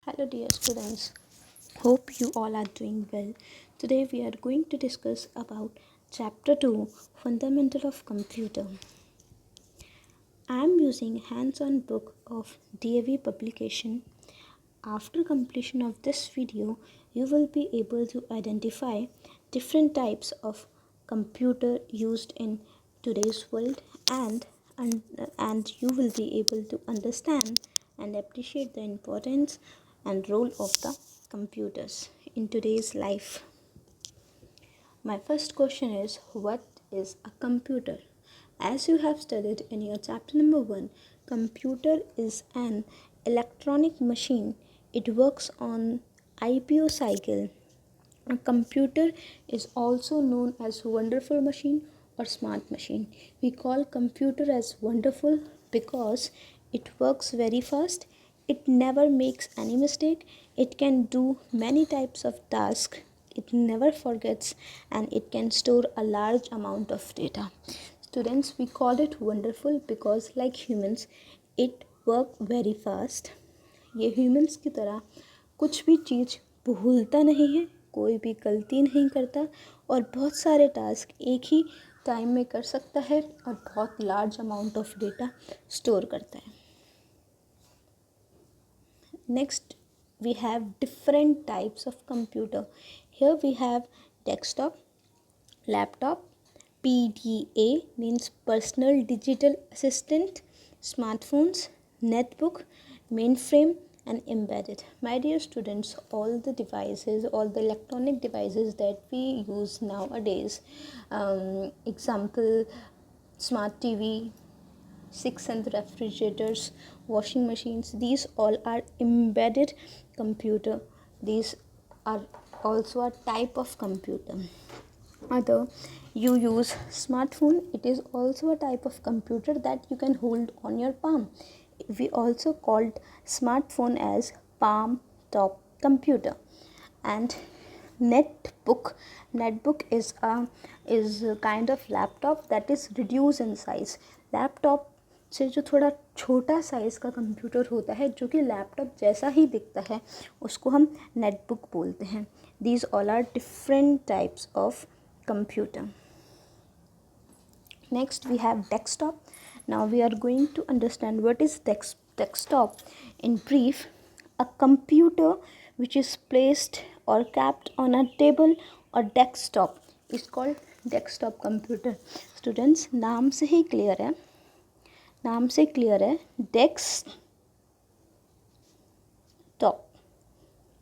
Hello, dear students. Hope you all are doing well. Today we are going to discuss about Chapter 2 Fundamental of Computer. I am using hands-on book of DAV publication. After completion of this video, you will be able to identify different types of computer used in today's world and you will be able to understand and appreciate the importance and role of the computers in today's life. My first question is, what is a computer? As you have studied in your chapter number 1, computer is an electronic machine. It works on IPO cycle. A computer is also known as wonderful machine or smart machine. We call computer as wonderful because it works very fast. It never makes any mistake. It can do many types of tasks. It never forgets and it can store a large amount of data. Students, we call it wonderful because like humans, it work very fast. ये humans की तरह कुछ भी चीज़ भूलता नहीं है, कोई भी गलती नहीं करता और बहुत सारे टास्क एक ही टाइम में कर सकता है और बहुत large amount of data store करता है. Next, we have different types of computer. Here we have desktop, laptop, PDA means personal digital assistant, smartphones, netbook, mainframe and embedded. My dear students, all the devices, all the electronic devices that we use nowadays, example smart TV, 6 refrigerators, washing machines, these all are embedded computer. These are also a type of computer. Other, you use smartphone, it is also a type of computer that you can hold on your palm. We also called smartphone as palm top computer. And netbook is a kind of laptop that is reduced in size. Laptop से जो थोड़ा छोटा size का computer होता है जो कि laptop जैसा ही दिखता है उसको हम नेटबुक बोलते हैं. These all are different types of computer. Next we have desktop. Now we are going to understand what is desktop. In brief, a computer which is placed or kept on a table or desktop is called desktop computer. Students, नाम से ही clear है, नाम से clear है, desktop.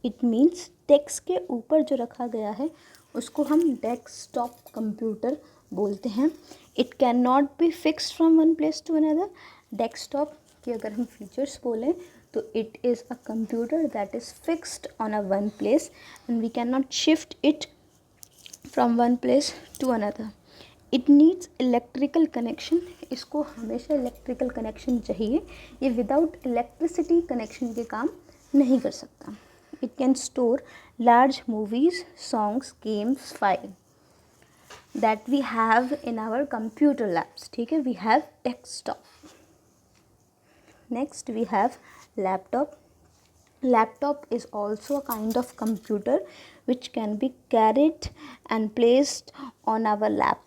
It means desk के ऊपर जो रखा गया है उसको हम डेस्कटॉप कंप्यूटर बोलते हैं. It can not be fixed from one place to another. Desktop के अगर हम फीचर्स बोलें तो it is a computer that is fixed on a one place and we can not shift it from one place to another. It needs electrical connection. इसको हमेशा electrical connection चाहिए. ये without electricity connection के काम नहीं कर सकता. It can store large movies, songs, games, file that we have in our computer labs. ठीक है, we have desktop. Next we have laptop. Laptop is also a kind of computer which can be carried and placed on our lap.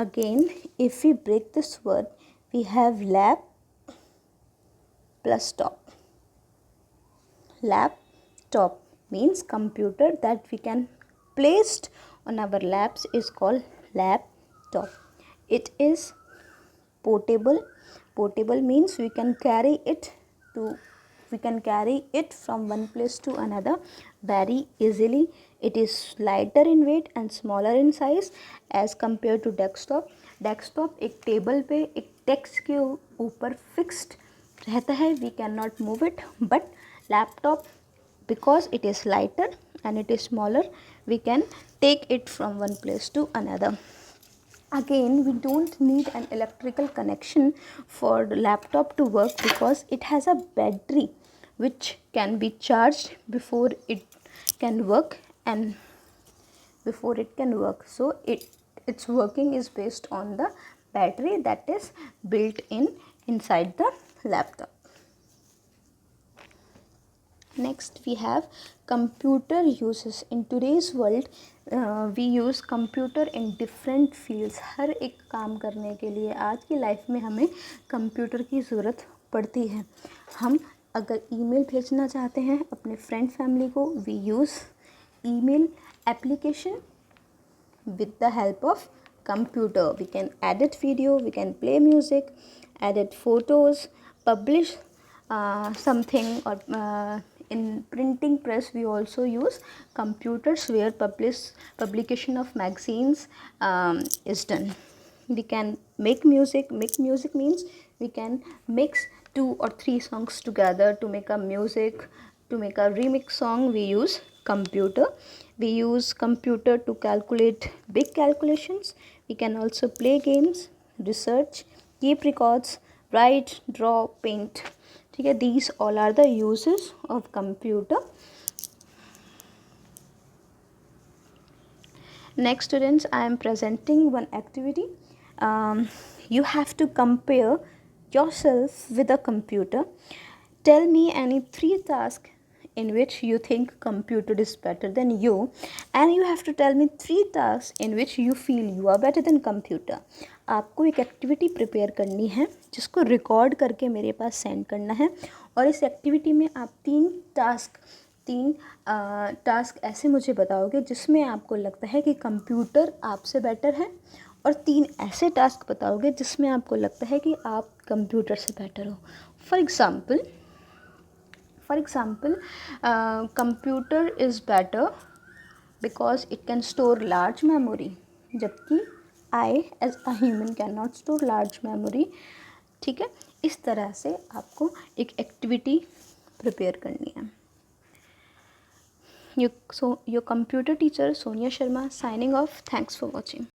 Again, if we break this word, we have lap plus top. Laptop means computer that we can placed on our laps is called laptop. It is portable. Portable means we can carry it from one place to another very easily. It is lighter in weight and smaller in size as compared to desktop. Desktop एक table पे एक desk के ऊपर fixed रहता है. We cannot move it. But laptop, because it is lighter and it is smaller, we can take it from one place to another. Again, we don't need an electrical connection for the laptop to work because it has a battery which can be charged before it can work. So its working is based on the battery that is built inside the laptop. Next we have computer uses. In today's world we use computer in different fields. हर एक काम करने के लिए आज की life में हमें computer की ज़रूरत पड़ती है. हम अगर ईमेल भेजना चाहते हैं अपने फ्रेंड फैमिली को, we use email application with the help of computer. We can edit video, we can play music, edit photos, publish something, or in printing press we also use computers where publication of magazines is done. We can make music. Make music means we can mix 2 or 3 songs together to make a music. To make a remix song we use computer. We use computer to calculate big calculations. We can also play games, research, keep records, write, draw, paint. ठीक है, these all are the uses of computer. Next students, I am presenting one activity. You have to compare yourself with a computer. Tell me any 3 tasks in which you think computer is better than you, and you have to tell me 3 tasks in which you feel you are better than computer. आपको एक activity prepare करनी है जिसको record करके मेरे पास send करना है, और इस एक्टिविटी में आप 3 टास्क ऐसे मुझे बताओगे जिसमें आपको लगता है कि कंप्यूटर आपसे बेटर है, और 3 ऐसे टास्क बताओगे जिसमें आपको लगता है कि आप कंप्यूटर से बेटर हो. For example computer is better because it can store large memory, जबकि I as a human can not store large memory. ठीक है, इस तरह से आपको एक एक्टिविटी प्रिपेयर करनी है. Your computer teacher Sonia Sharma signing off. Thanks for watching.